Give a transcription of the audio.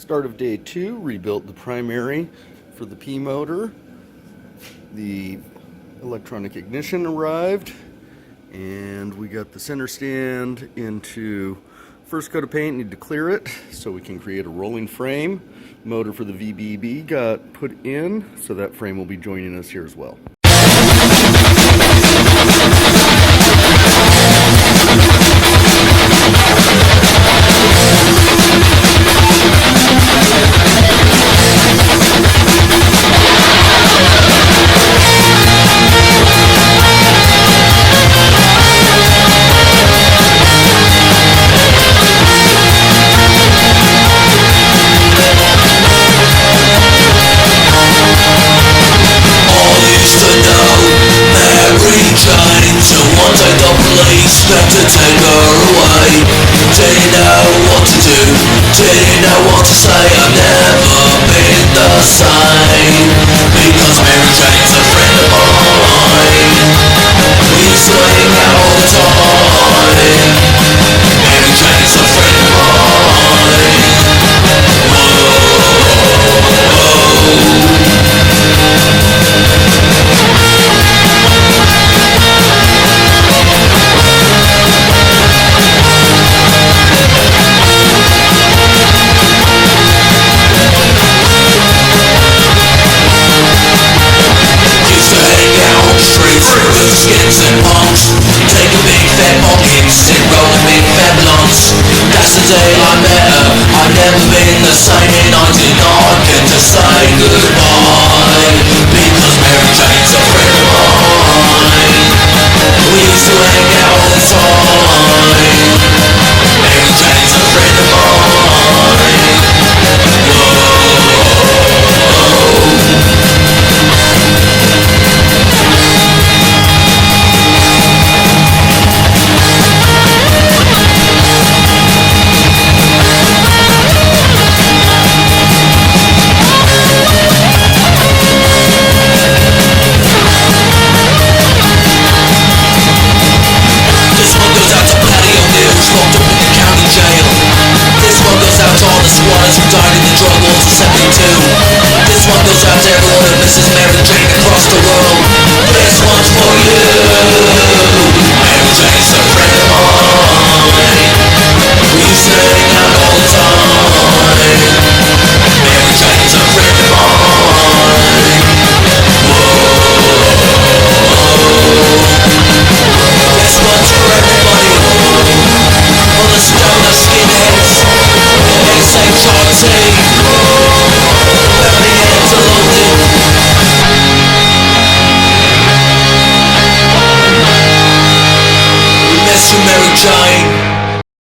Start of day 2, rebuilt the primary for the P motor. The electronic ignition arrived, and we got the center stand into first coat of paint. Need to clear it so we can create a rolling frame. Motor for the VBB got put in, so that frame will be joining us here as well. Expect to take her away. Didn't know what to do, didn't know what to say. I've never been the same, because Mary Jane's a friend of mine. We used to hang out all the time. Mary Jane's a friend of mine. Skins and punks, take a big fat pockets and roll a big fat blunts. That's the day I met her. I've never been the same, and I did not get to say goodbye, because Mary Jane's a friend of mine. We used to hang out all the time. Mary Jane's a friend of mine. Who died in the drug wars of 72. This one goes out to everyone who misses Mary Jane across the world. This one's for you. Mary Jane's